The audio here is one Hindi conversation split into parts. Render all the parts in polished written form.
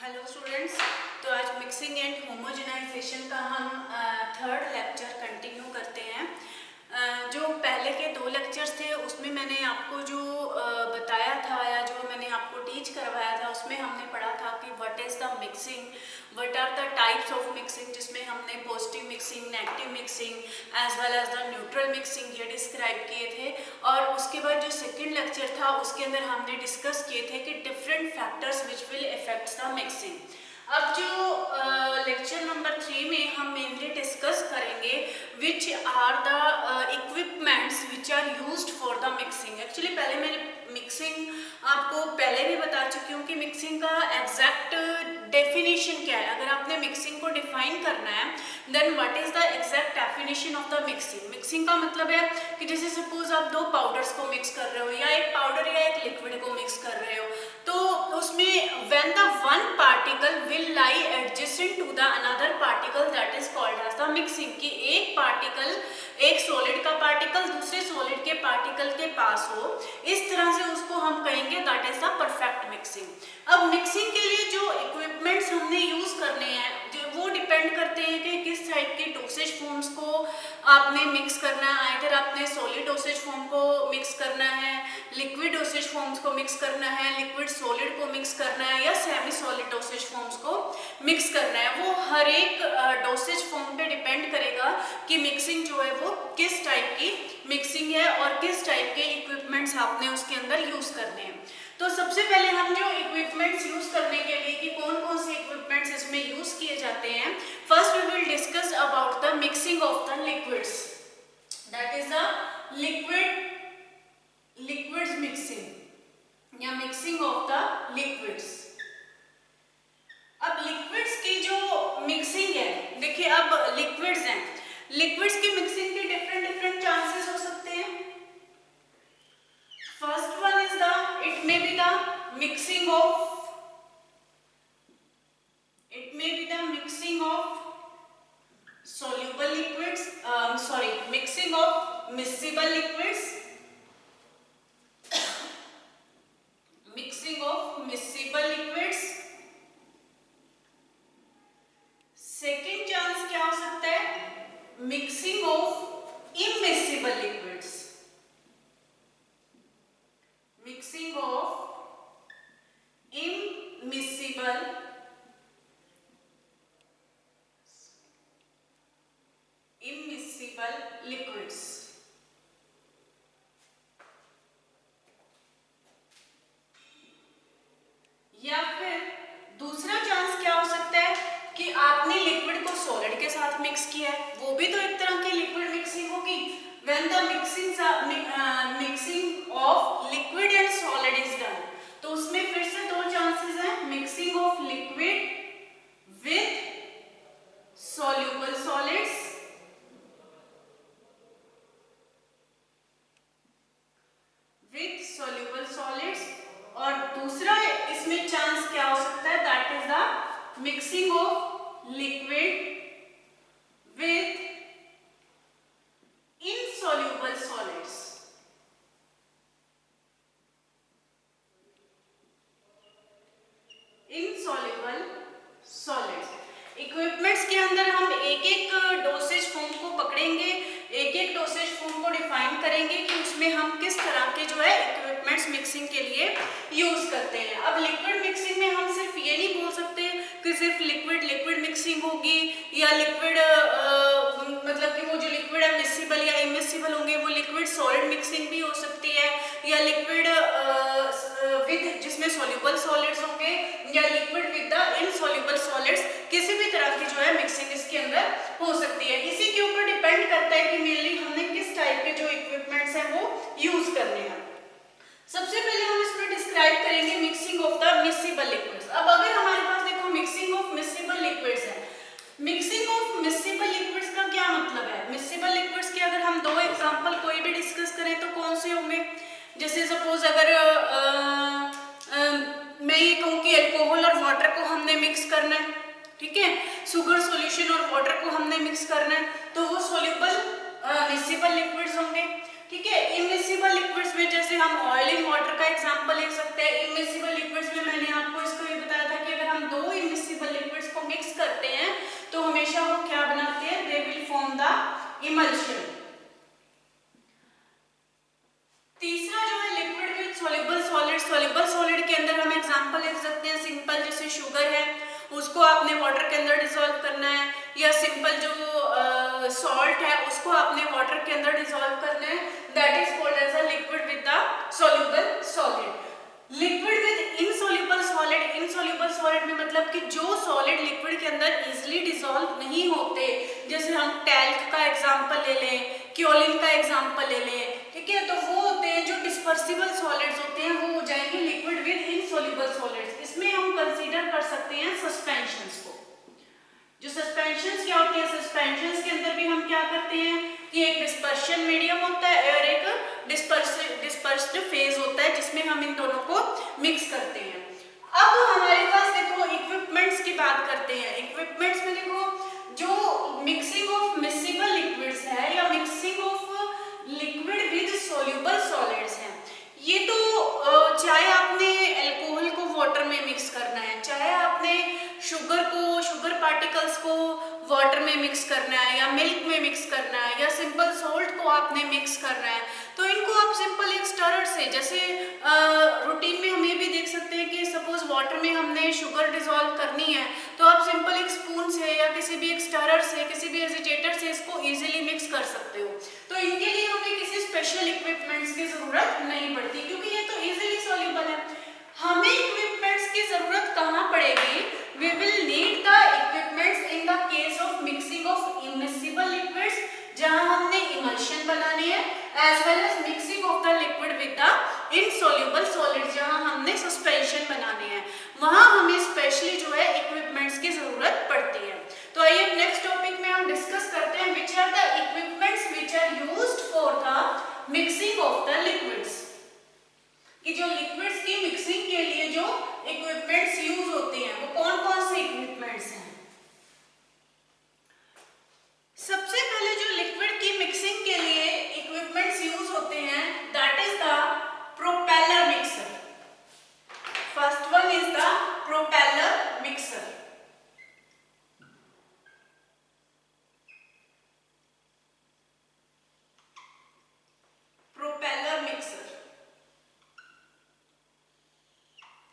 हेलो स्टूडेंट्स, तो आज मिक्सिंग एंड होमोजेनाइजेशन का हम थर्ड लेक्चर कंटिन्यू करते हैं। जो पहले के दो लेक्चर्स थे उसमें मैंने आपको जो बताया था या जो मैंने आपको टीच करवाया था उसमें हमने पढ़ा था कि what is the mixing, what are the types of mixing, जिसमें हमने positive mixing, negative mixing as well as the neutral mixing ये डिस्क्राइब किए थे। और उसके बाद जो सेकेंड लेक्चर था उसके अंदर हमने डिस्कस किए थे कि different factors which will effect the mixing. अब जो लेक्चर नंबर 3 में हम मेनली डिस्कस करेंगे which are the equipments which are used for the mixing. Actually पहले मैंने मिक्सिंग आपको पहले भी बता चुकी हूँ कि मिक्सिंग का एग्जैक्ट डेफिनेशन क्या है। अगर आपने मिक्सिंग को डिफाइन करना है then what is the exact definition of the mixing. Mixing का मतलब है कि जैसे सपोज आप दो पाउडर्स को मिक्स कर रहे हो या एक पाउडर या एक लिक्विड को मिक्स कर रहे हो, तो उसमें when the one particle will lie adjacent to the another particle that is called as the mixing. कि एक पार्टिकल, एक सॉलिड का पार्टिकल दूसरे सॉलिड के पार्टिकल के पास हो, इस तरह से उसको हम कहेंगे that is the perfect mixing. अब मिक्सिंग के लिए जो इक्विपमेंट्स हमने यूज करने हैं वो डिपेंड करते हैं कि किस टाइप के डोसेज फॉर्म्स को आपने मिक्स करना है। आइदर आपने सॉलिड डोसेज फॉर्म को मिक्स करना है, लिक्विड डोसेज फॉर्म्स को मिक्स करना है, लिक्विड सॉलिड को मिक्स करना है या सेमी सॉलिड डोसेज फॉर्म्स को मिक्स करना है। वो हर एक डोसेज फॉर्म पे डिपेंड करेगा कि मिक्सिंग जो है वो किस टाइप की मिक्सिंग है और किस टाइप के इक्विपमेंट्स आपने उसके अंदर यूज करने हैं। तो सबसे पहले हम जो इक्विपमेंट्स यूज करने के लिए कि कौन कौन से इक्विपमेंट्स इसमें यूज किए जाते हैं, first we will discuss about the mixing of the liquids, that is the liquids mixing या मिक्सिंग ऑफ द लिक्विड्स। अब लिक्विड्स की जो मिक्सिंग है, देखिए अब लिक्विड्स हैं, लिक्विड्स की मिक्सिंग के डिफरेंट डिफरेंट चांसेस हो सकते हैं। First one is it may be the mixing of soluble liquids, mixing of miscible liquids, mixing of miscible liquids। Second chance क्या हो सकता है, mixing of immiscible liquids, mixing of immiscible liquids. या फिर दूसरा चांस क्या हो सकता है कि आपने लिक्विड को सॉलिड के साथ मिक्स किया है, वो भी तो एक तरह की लिक्विड मिक्सिंग होगी। When the mixing of liquid and solid is done, तो उसमें फिर से दो चांसेस हैं, mixing of liquid with soluble solids, और दूसरा इसमें चांस क्या हो सकता है, that is the mixing of liquid with insoluble solids। insoluble solids equipments के अंदर हम एक एक डोसेज फॉर्म को पकड़ेंगे, एक एक डोसेज फॉर्म को डिफाइन करेंगे कि उसमें हम किस तरह के जो है इक्विपमेंट्स मिक्सिंग के लिए यूज करते हैं। अब लिक्विड मिक्सिंग में हम सिर्फ ये नहीं बोल सकते कि सिर्फ लिक्विड लिक्विड मिक्सिंग होगी या लिक्विड मतलब कि वो जो लिक्विड है मिक्सिबल या इमिसिबल होंगे, वो लिक्विड सॉलिड मिक्सिंग भी हो सकती है, या लिक्विड विद जिसमें सॉल्युबल सॉलिड्स होंगे, या liquid with the insoluble solids. किसी भी तरह की जो है मिक्सिंग इसके अंदर हो सकती है। इसी के ऊपर डिपेंड करता है कि मेनली हमने किस टाइप के जो इक्विपमेंट्स हैं वो यूज करने हैं। सबसे पहले हम इसमें डिस्क्राइब करेंगे मिक्सिंग ऑफ द मिक्सिबल लिक्विड्स। अब अगर हमारे पास देखो मिक्सिंग ऑफ मिक्सिबल लिक्विड्स है, मिक्सिंग ऑफ मिक्सिबल लिक्विड्स का क्या मतलब है। मिक्सिबल लिक्विड्स के अगर हम दो एग्जांपल कोई भी डिस्कस करें तो कौन से होंगे, जैसे सपोज अगर मैं ये कहूँ कि अल्कोहल और वाटर को हमने मिक्स करना है, ठीक है, शुगर सॉल्यूशन और वाटर को हमने मिक्स करना है, तो वो सॉल्युबल मिक्सिबल लिक्विड्स होंगे। ठीक है, इमिसिबल लिक्विड्स में जैसे हम ऑयल इन वाटर का एग्जांपल ले सकते हैं। इमिसिबल लिक्विड्स में मैंने आपको इसको ये बताया था कि अगर हम दो इमल्शन। तीसरा जो है liquid with soluble solid. Soluble solid के अंदर हम एग्जांपल लिख सकते हैं सिंपल, जैसे शुगर है उसको आपने वाटर के अंदर डिसॉल्व करना है, या सिंपल जो सॉल्ट है उसको आपने वाटर के अंदर डिसॉल्व करना है, that is called as a liquid with the soluble solid. Liquid with insoluble solid. Insoluble solid में मतलब कि जो सॉलिड लिक्विड के अंदर इजीली डिसॉल्व नहीं होते, जैसे हम टैल्क का एग्जांपल ले लें, क्योलिन का एग्जांपल ले लें, ठीक है, तो वो होते हैं जो डिस्पर्सिबल सॉलिड्स होते हैं, वो हो जाएंगे लिक्विड विद इनसोल्यूबल सॉलिड्स। इसमें हम कंसीडर कर सकते हैं सस्पेंशंस को। जो सस्पेंशंस क्या होते हैं, सस्पेंशंस के अंदर भी हम क्या करते हैं कि एक डिस्पर्शन मीडियम होता है और एक डिस्पर्स्ड फेज होता है, जिसमें हम इन दोनों को मिक्स करते हैं। अब हमारे पास देखो इक्विपमेंट्स की बात करते हैं। इक्विपमेंट्स में देखो जो मिक्सिंग ऑफ मिक्सिबल लिक्विड्स है या mixing of liquid with soluble solids हैं, ये तो चाहे आपने अल्कोहल को वाटर में मिक्स करना है, चाहे आपने शुगर पार्टिकल्स को वाटर में मिक्स करना है, या मिल्क में मिक्स करना है, या सिंपल सॉल्ट को आपने मिक्स करना है, तो इनको आप सिंपल एक स्टरर से, जैसे रूटीन में हम ये भी देख सकते हैं कि सपोज वाटर में हमने शुगर डिसॉल्व करनी है, तो आप सिंपल एक स्पून से या किसी भी एक स्टरर से, किसी भी एजिटेटर से इसको इजीली मिक्स कर सकते हो। तो इनके लिए हमें किसी स्पेशल इक्विपमेंट्स की जरूरत नहीं पड़ती, क्योंकि ये तो इजीली सॉल्युबल है। हमें इक्विपमेंट्स की जरूरत कहाँ पड़ेगी? We will need the equipments in the case of mixing of immiscible liquids, जहाँ हमने इमल्शन बनानी है, as well as mixing of the liquid with the insoluble solid, जहाँ हमने सस्पेंशन बनानी है, वहाँ हमें स्पेशली जो है इक्विपमेंट्स की जरूरत पड़ती है। तो आइए नेक्स्ट टॉपिक में हम डिस्कस करते हैं which are the equipments which are used for the mixing of the liquids, कि जो लिक्विड्स की मिक्सिंग के लिए जो इक्विपमेंट्स यूज होते हैं वो कौन कौन से इक्विपमेंट्स हैं। सबसे पहले जो लिक्विड की मिक्सिंग के लिए इक्विपमेंट्स यूज होते हैं that is the propeller mixer. First one is the propeller mixer. Propeller mixer.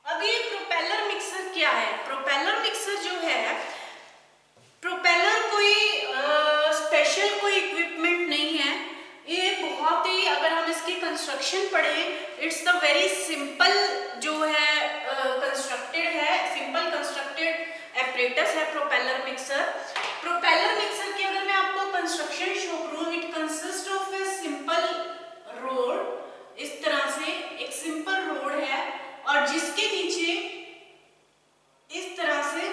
अब ये प्रोपेलर मिक्सर क्या है? प्रोपेलर मिक्सर जो है, प्रोपेलर कोई स्पेशल कोई इक्विपमेंट नहीं है, ये बहुत ही, अगर हम इसकी कंस्ट्रक्शन पढ़ें, इट्स द वेरी सिंपल जो है कंस्ट्रक्टेड है, सिंपल कंस्ट्रक्टेड एपरेटस है प्रोपेलर मिक्सर। प्रोपेलर मिक्सर की अगर मैं आपको कंस्ट्रक्शन शो करूं, it consist of a simple road, इस तरह से एक सिंपल रोड है और जिसके नीचे इस तरह से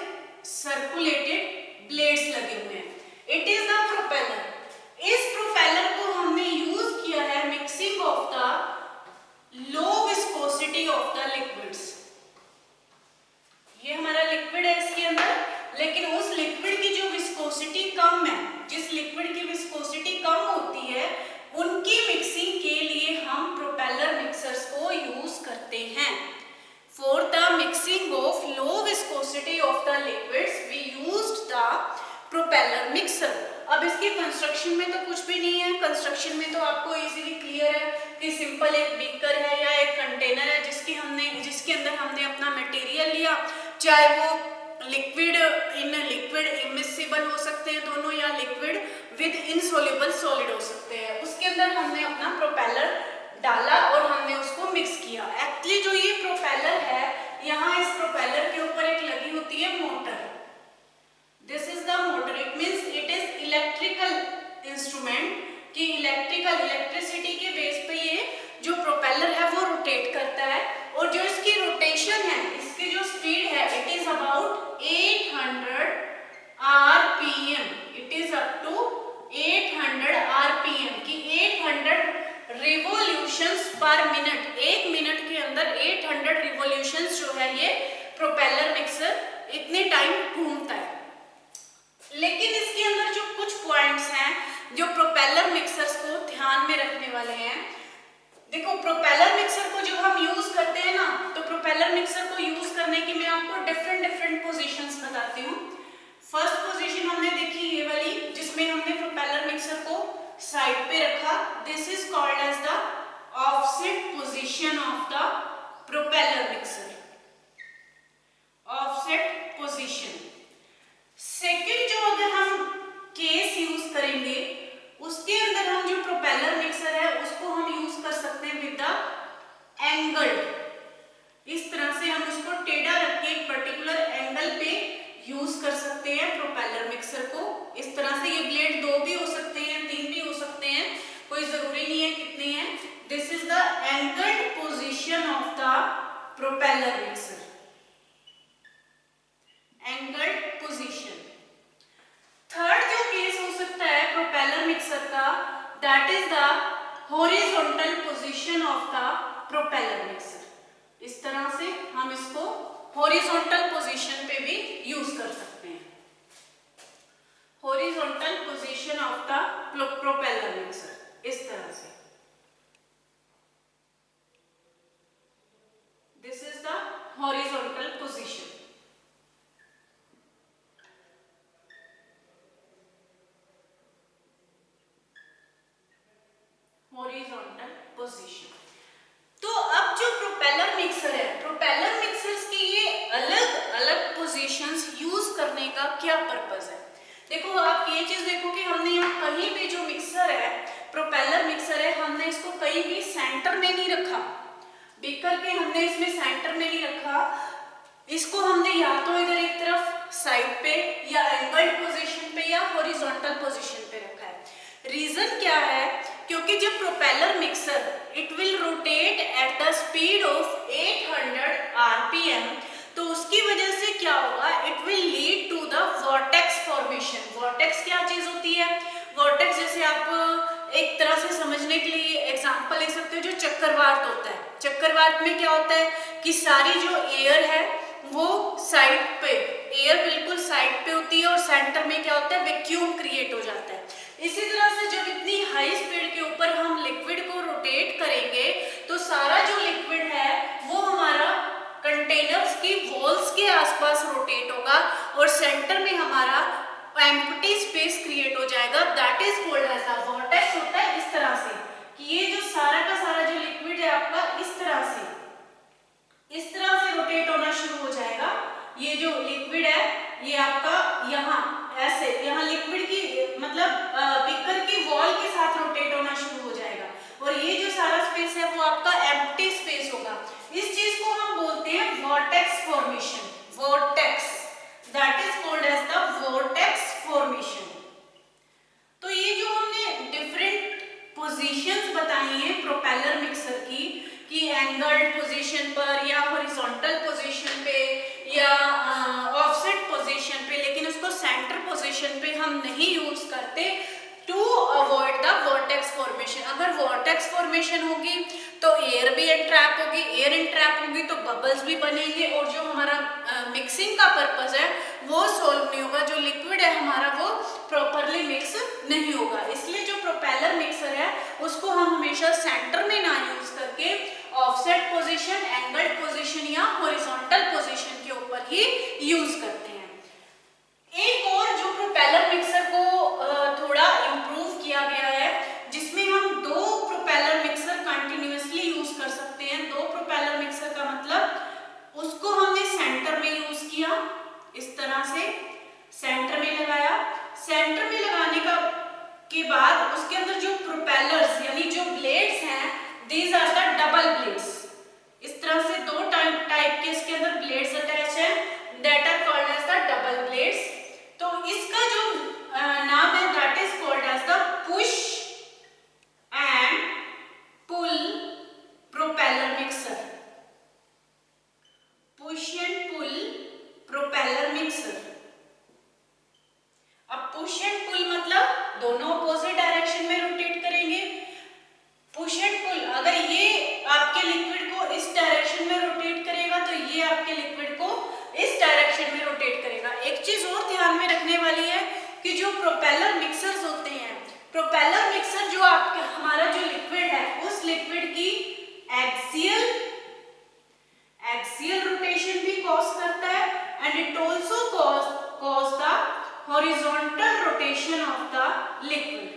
सर्कुलेटेड ब्लेड्स लगे हुए हैं। It is the propeller. इस प्रोपेलर को हमने यूज किया है mixing of the low viscosity of the liquids. ये हमारा लिक्विड है इसके अंदर, लेकिन उस लिक्विड की जो विस्कोसिटी कम है, जिस लिक्विड की विस्कोसिटी कम होती है, उनकी मिक्सिंग के लिए हम प्रोपेलर मिक्सर्स को यूज करते हैं। For the mixing of low viscosity of the liquids, we used the propeller mixer. अब इसकी कंस्ट्रक्शन में तो कुछ भी नहीं है, कंस्ट्रक्शन में तो आपको इजीली क्लियर है कि सिंपल एक बीकर है या एक कंटेनर है जिसके अंदर हमने अपना मटेरियल लिया, चाहे वो लिक्विड इमिसिबल हो सकते हैं दोनों, या लिक्विड विद इनसोल्यूबल सॉलिड हो सकते हैं, उसके अंदर हमने अपना प्रोपेलर डाला और हमने उसको मिक्स किया। एक्चुअली जो ये प्रोपेलर है, यहाँ इस प्रोपेलर के ऊपर एक लगी होती है motor. This is the motor. It means it is electrical instrument, कि इलेक्ट्रिसिटी के बेस पे ये जो प्रोपेलर है वो रोटेट करता है, और जो इसकी रोटेशन है, इसकी जो स्पीड है, it is about 800 RPM. It is up to 800 RPM, की 800 रिवॉल्यूशंस पर मिनट, एक मिनट के अंदर 800 रिवॉल्यूशंस जो है ये प्रोपेलर मिक्सर इतने टाइम घूमता है। लेकिन इसके अंदर जो कुछ पॉइंट्स हैं जो प्रोपेलर मिक्सर्स को ध्यान में रखने वाले हैं। देखो, प्रोपेलर मिक्सर को जब हम यूज करते हैं ना, तो प्रोपेलर मिक्सर को यूज करने की मैं आपको डिफरेंट पोजीशंस बताती हूँ। फर्स्ट पोजीशन हमने देखी ये वाली, जिसमें हमने प्रोपेलर मिक्सर को साइड पे रखा, this is called as the offset position of the propeller mixer, offset position. Second जो अगर हम केस यूज करेंगे उसके अंदर हम जो प्रोपेलर मिक्सर है उसको हम यूज कर सकते हैं विद द एंगल्ड, इस तरह से हम उसको टेढ़ा रख के एक पर्टिकुलर एंगल पे यूज कर सकते हैं प्रोपेलर मिक्सर को। इस तरह से ये ब्लेड 2 भी हो सकते हैं, 3 भी हो सकते हैं, कोई जरूरी नहीं है कितने हैं। This is the angled position of the propeller mixer, angled position. Third जो केस हो सकता है प्रोपेलर मिक्सर का, that is the horizontal position of the propeller mixer. इस तरह से हम इसको हॉरिजॉन्टल पोजीशन पे भी यूज कर सकते हैं, horizontal position of the propeller mixer, इस तरह से। This is the horizontal position. Horizontal position. तो अब जो प्रोपेलर मिक्सर है, प्रोपेलर मिक्सर्स की ये अलग अलग पोजीशंस यूज करने का क्या पर्पस है। देखो आप ये चीज देखो कि हमने यहाँ कहीं भी जो मिक्सर है, प्रोपेलर मिक्सर है, हमने इसको कहीं भी सेंटर में नहीं रखा, बीकर के हमने इसमें सेंटर में नहीं रखा, इसको हमने या तो इधर एक तरफ साइड पे या एंगल्ड पोजीशन पे या हॉरिजॉन्टल पोजीशन पे रखा है। रीजन क्या है, क्योंकि जब propeller mixer it will rotate at the speed of 800 RPM, तो उसकी वजह से क्या होगा, it will lead to the vortex formation. Vortex क्या चीज होती है, वॉर्टेक्स जैसे आप एक तरह से समझने के लिए एग्जांपल ले सकते हो, जो चक्रवात होता है। चक्रवात में क्या होता है कि सारी जो एयर है वो साइड पे, एयर बिल्कुल साइड पे होती है और सेंटर में क्या होता है, वैक्यूम क्रिएट हो जाता है। इसी तरह से जब इतनी हाई स्पीड के ऊपर हम लिक्विड को रोटेट करेंगे तो सारा जो लिक्विड है वो हमारा कंटेनर्स की वॉल्स के आसपास रोटेट होगा और सेंटर में हमारा एम्प्टी स्पेस क्रिएट हो जाएगा, that is called as the vortex. होता है इस तरह से कि ये जो सारा का सारा जो लिक्विड है आपका इस तरह से रोटेट होना शुरू हो जाएगा। ये जो लिक्विड है ये आपका यहाँ ऐसे, यहाँ लिक्विड की मतलब बीकर की वॉल के साथ रोटेट होना शुरू हो जाएगा और ये जो सारा स्पेस है वो आपका एम्प्टी स्पेस होगा। इस चीज को हम बोलते हैं vortex formation, vortex, that is called as the vortex formation. तो ये जो हमने डिफरेंट पोजीशंस बताई हैं प्रोपेलर मिक्सर की, कि एंगल्ड पोजीशन पर या हॉरिजॉन्टल पोजीशन पे या ऑफसेट पोजीशन पे, लेकिन उसको सेंटर पोजीशन पे हम नहीं यूज करते to avoid the vortex formation. अगर वॉर्टेक्स फॉर्मेशन होगी तो एयर भी एंट्रैप होगी, एयर एंट्रैप होगी तो बबल्स भी बनेंगे और जो हमारा मिक्सिंग का पर्पस है वो सॉल्व नहीं होगा, जो लिक्विड है हमारा वो प्रॉपरली मिक्स नहीं होगा। इसलिए जो प्रोपेलर मिक्सर है उसको हम हमेशा सेंटर में ना यूज करके ऑफसेट पोजीशन, एंगल्ड पोजीशन या हॉरिजॉन्टल पोजीशन के ऊपर ही यूज करते हैं। एक और जो प्रोपेलर मिक्सर को थोड़ा इम्प्रूव किया गया है, जिसमें हम 2 प्रोपेलर मिक्सर कंटिन्यूअसली यूज कर सकते हैं। 2 प्रोपेलर मिक्सर का मतलब उसको हमने सेंटर में यूज किया, इस तरह से सेंटर में लगाया। सेंटर में लगाने के बाद उसके अंदर जो प्रोपेलर्स यानी जो ब्लेड्स हैं, these are the double blades. इस तरह से 2 टाइप के इसके अंदर ब्लेड्स अटैच है, that are called as the double blades. तो इसका जो नाम है that is called as the push and pull propeller mixer, push and pull propeller mixer. अब पुश एंड पुल मतलब दोनों अपोजिट डायरेक्शन में रोटेट करेंगे। पुश एंड पुल, अगर ये आपके लिक्विड को इस डायरेक्शन में रोटेट करेगा तो ये आपके लिक्विड को इस डायरेक्शन में रोटेट करेगा। एक चीज और ध्यान में रखने वाली है कि जो प्रोपेलर मिक्सर्स होते हैं, प्रोपेलर मिक्सर जो आपके हमारा जो लिक्विड है उस लिक्विड की एक्सियल रोटेशन भी कॉज करता है and it also cause the horizontal rotation of the liquid.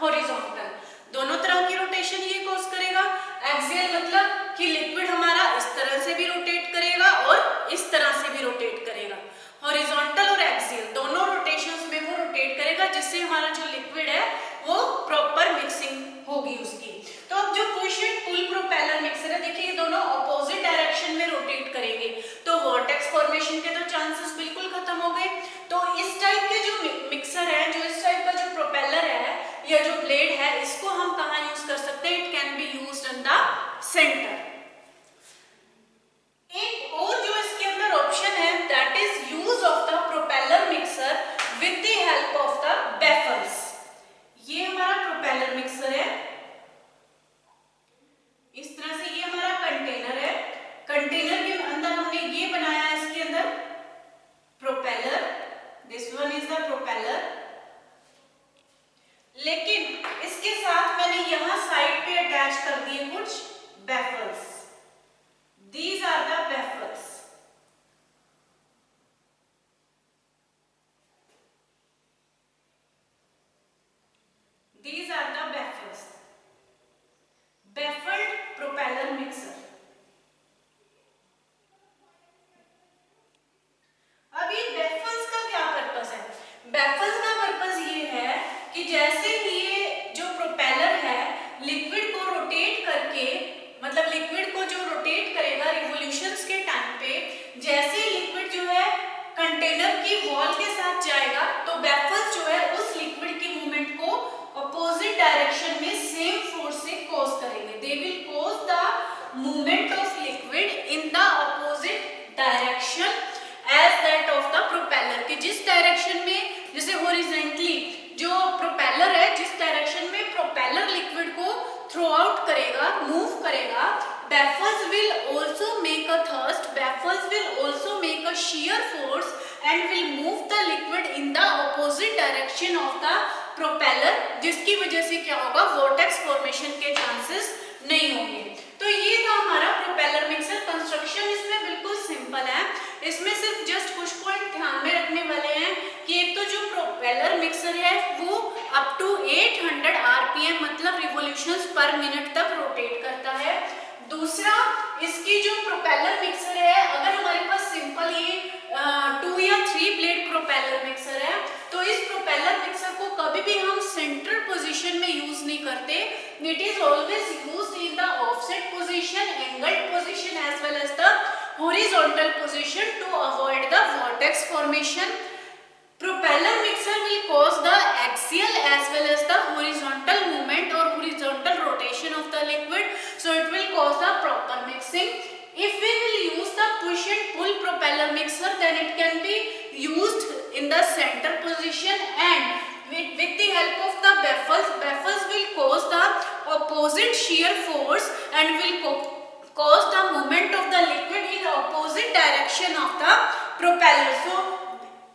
Horizontal, दोनों तरह की रोटेशन ये कॉज करेगा। एक्सियल मतलब कि लिक्विड हमारा इस तरह से भी रोटेट करेगा और इस तरह से भी रोटेट करेगा। हॉरिजॉन्टल और एक्सियल दोनों रोटेशंस में वो रोटेट करेगा, जिससे हमारा जो लिक्विड है वो प्रॉपर मिक्सिंग होगी उसकी। तो अब जो push and pull propeller mixer है, देखिए ये दोनों ऑपोजिट डायरेक्शन में रोटेट करेंगे, तो वॉर्टेक्स फॉर्मेशन के तो चांसेस बिल्कुल खत्म हो गए। तो इस टाइप के जो मिक्सर है, जो इस टाइप का जो प्रोपेलर है या जो ब्लेड है, इसको हम कहाँ यूज कर सकते हैं? It can be used in the centre. एक और जो इसके अंदर ऑप्शन है, that is use of the propeller mixer with the help of the baffles. ये हमारा प्रोपेलर मिक्सर है, इस तरह से ये हमारा कंटेनर है। कंटेनर के अंदर हमने ये बनाया है, इसके अंदर propeller, this one is the propeller. लेकिन इसके साथ मैंने यहां साइड पे अटैच कर दिए कुछ बेफल्स। These are the baffles. These are the baffles. Baffled propeller mixer. अब ये baffles का क्या पर्पस है? Baffles का पर्पस ये है कि जैसे ही ये जो प्रोपेलर है लिक्विड को रोटेट करके, मतलब लिक्विड को जो रोटेट करेगा रिवोल्यूशंस के टाइम पे, जैसे लिक्विड जो है कंटेनर की वॉल के साथ जाएगा, तो बेफल्स जो है उस लिक्विड की मूवमेंट को अपोजिट डायरेक्शन में सेम फोर्स से कॉज करेंगे। They will cause the movement of liquid in the opposite direction as that of the propeller, कि जिस डायरेक्शन में, जैसे हॉरिजॉन्टली जो प्रोपेलर है, जिस डायरेक्शन में प्रोपेलर लिक्विड को थ्रो आउट करेगा, मूव करेगा, baffles will also make a thrust, baffles will also make a shear force and will move the liquid in the opposite direction of the propeller, जिसकी वजह से क्या होगा? vortex formation के chances नहीं होंगे। तो ये था हमारा प्रोपेलर मिक्सर। कंस्ट्रक्शन इसमें बिल्कुल सिंपल है, इसमें सिर्फ जस्ट कुछ पॉइंट ध्यान में रखने वाले हैं कि एक तो जो प्रोपेलर मिक्सर है वो अप टू 800 आरपीएम मतलब रिवोल्यूशंस पर मिनट तक रोटेट करता है। दूसरा, इसकी जो प्रोपेलर मिक्सर है, अगर हमारे पास सिंपल ये 2 या 3 ब्लेड प्रोपेलर मिक्सर है, तो इस प्रोपेलर मिक्सर को कभी भी हम सेंट्रल पोजीशन में यूज नहीं करते। It is always used in the offset position, angled position as well as the horizontal position to avoid the vortex formation. Propeller mixer will cause the axial as well as the horizontal movement or horizontal rotation of the liquid, so it will cause the proper mixing. If we will use the push and pull propeller mixer, then it can be used in the center position, and with the help of the baffles will cause the opposite shear force and will cause the movement of the liquid in opposite direction of the propeller. So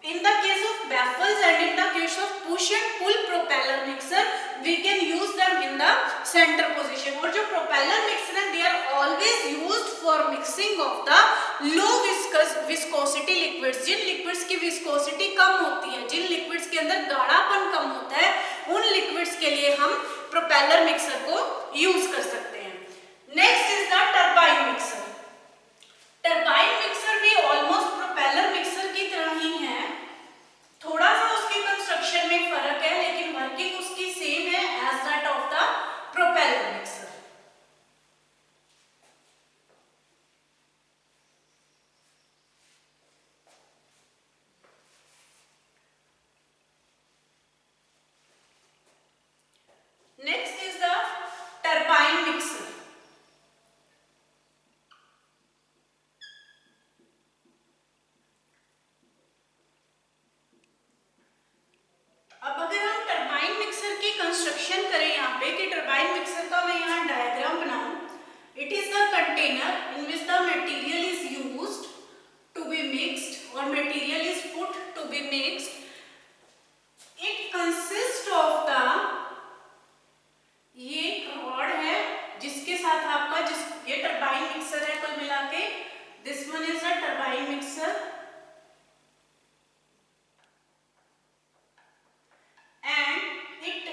in the case of baffles and in the case of push and pull propeller mixer, we can use them in the center position. और जो propeller mixer है, they are always used for mixing of the low viscosity liquids. Jin liquids की viscosity कम होती है, जिन liquids के अंदर गाढ़ापन कम होता है, उन liquids के लिए हम propeller mixer को use कर सकते हैं। Next is the turbine mixer. Turbine mixer भी almost propeller mixer की तरह ही है, थोड़ा सा उसके कंस्ट्रक्शन में फर्क है, लेकिन वर्किंग उसकी सेम है as that of the propeller mixer. Next is the turbine mixer. अब अगर हम टरबाइन मिक्सर की कंस्ट्रक्शन करें यहाँ पे, कि टरबाइन मिक्सर का मैं यहाँ डायग्राम बनाऊं, it is the container in which the material is used to be mixed और material is put to be mixed. It consist of the, ये रॉड है जिसके साथ आपका ये टरबाइन मिक्सर है कुल मिला के, this one is a turbine mixer and it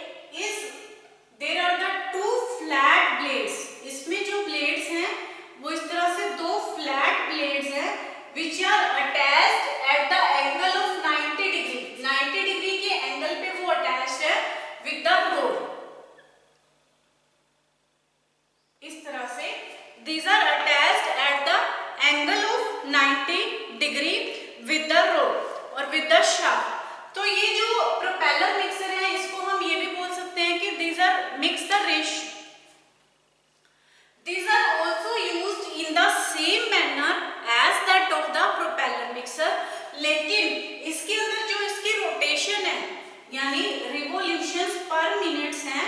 is These are attached at the angle of 90 degree with the rod और with the shaft. तो ये जो प्रोपेलर मिक्सर है इसको हम ये भी बोल सकते हैं कि these are mix the ratio. These are also used in the same manner as that of the propeller mixer. लेकिन इसके अंदर जो इसकी रोटेशन है यानी revolutions per minute हैं,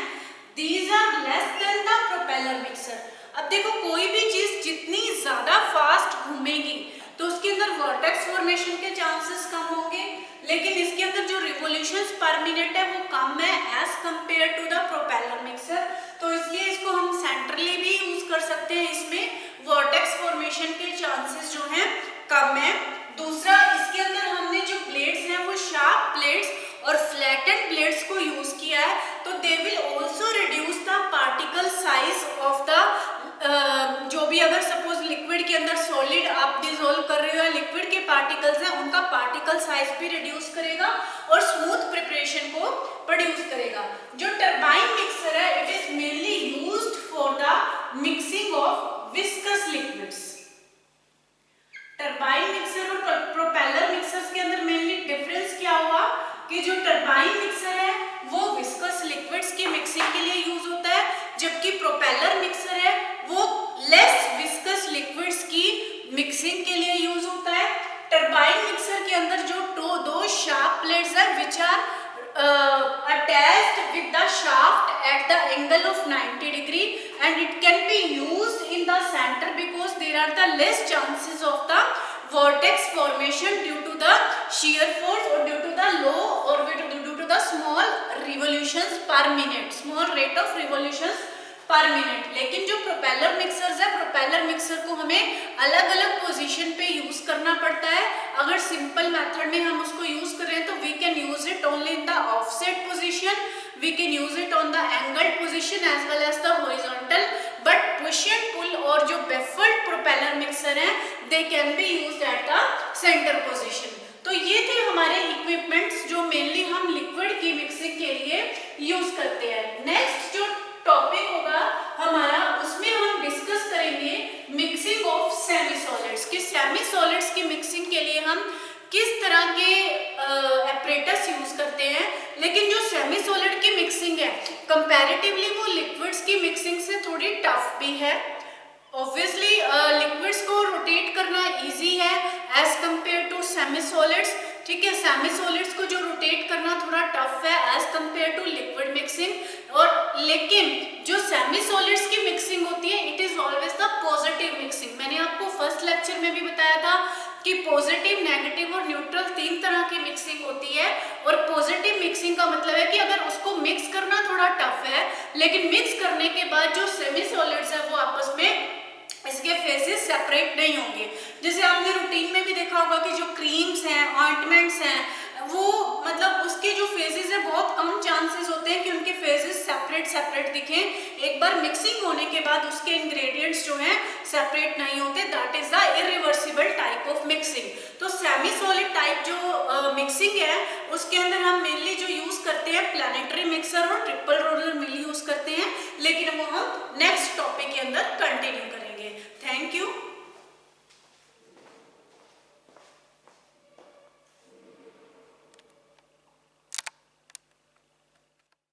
these are less than the propeller mixer. अब देखो कोई भी चीज जितनी ज्यादा फास्ट घूमेगी तो उसके अंदर वर्टेक्स फॉर्मेशन के चांसेस कम होंगे, लेकिन इसके अंदर जो रिवोल्यूशंस पर मिनट है वो कम है as compare to the propeller mixer. तो इसलिए इसको हम सेंट्रली भी यूज कर सकते हैं, इसमें वर्टेक्स फॉर्मेशन के चांसेस जो हैं कम है. दूसरा, इसके अंदर हमने जो ब्लेड्स हैं वो शार्प ब्लेड्स और फ्लैटेंड ब्लेड्स को यूज किया है, तो they will also reduce the particle size of the जो भी अगर सपोज लिक्विड के अंदर सॉलिड आप डिसॉल्व कर रहे हो या लिक्विड के पार्टिकल्स हैं उनका पार्टिकल साइज भी रिड्यूस करेगा और स्मूथ प्रिपरेशन को प्रोड्यूस करेगा. जो टरबाइन मिक्सर है it is mainly used for the mixing of viscous liquids. Turbine mixer और प्रोपेलर मिक्सर्स के अंदर मेनली डिफरेंस क्या हुआ कि जो टरबाइन मिक्सर है वो विस्कस लिक्विड्स की मिक्सिंग के लिए यूज होता है, जबकि प्रोपेलर मिक्सर है वो लेस विस्कस लिक्विड्स की मिक्सिंग के लिए यूज होता है. टरबाइन मिक्सर के अंदर जो दो शार्प प्लेट्स है which are attached with the shaft at the angle of 90 degree and it can be used in the center because there are the less chances of the vortex formation due to the shear force or due to the low or due to the small revolutions per minute, small rate of revolutions पर मिनट. लेकिन जो प्रोपेलर मिक्सर्स है, प्रोपेलर मिक्सर को हमें अलग अलग पोजीशन पे यूज करना पड़ता है. अगर सिंपल मेथड में हम उसको यूज कर रहे हैं तो we can use it only in the offset position, we can use it on the angled position as well as the horizontal. But push and pull और जो बेफल्ड प्रोपेलर मिक्सर है they can be used at the centre position. तो ये थे हमारे इक्विपमेंट्स जो मेनली हम लिक्विड की मिक्सिंग के लिए यूज करते हैं. नेक्स्ट जो टॉपिक होगा हमारा उसमें हम डिस्कस करेंगे मिक्सिंग ऑफ सेमी सॉलिड्स कि सेमी सॉलिड्स की मिक्सिंग के लिए हम किस तरह के एपरेटस यूज करते हैं. लेकिन जो सेमी सॉलिड की मिक्सिंग है कंपैरेटिवली वो लिक्विड्स की मिक्सिंग से थोड़ी टफ भी है. ऑब्वियसली लिक्विड्स को रोटेट करना इजी है as compare to semi solids. ठीक है, सेमी सॉलिड्स को जो रोटेट करना थोड़ा टफ है as compare to liquid mixing. और लेकिन जो सेमी सॉलिड्स की मिक्सिंग होती है it is always the positive mixing. मैंने आपको फर्स्ट लेक्चर में भी बताया था कि पॉजिटिव, नेगेटिव और न्यूट्रल 3 तरह की मिक्सिंग होती है. और पॉजिटिव मिक्सिंग का मतलब है कि अगर उसको मिक्स करना थोड़ा टफ है लेकिन मिक्स करने के बाद जो सेमी सॉलिड्स है वो आपस में इसके फेजेस सेपरेट नहीं होंगे. जैसे आपने रूटीन में भी देखा होगा कि जो क्रीम्स हैं, ऑइंटमेंट्स हैं, वो मतलब उसके जो फेजेस है बहुत कम चांसेस होते हैं कि उनके फेजेस सेपरेट दिखें. एक बार मिक्सिंग होने के बाद उसके इंग्रेडिएंट्स जो हैं सेपरेट नहीं होते. That is the irreversible type of mixing. तो सेमी सॉलिड टाइप जो मिक्सिंग है उसके अंदर हम मेनली जो यूज करते हैं प्लैनेटरी मिक्सर और ट्रिपल रोलर मिल यूज करते हैं, लेकिन वो हम नेक्स्ट टॉपिक के अंदर कंटिन्यू करेंगे. Thank you.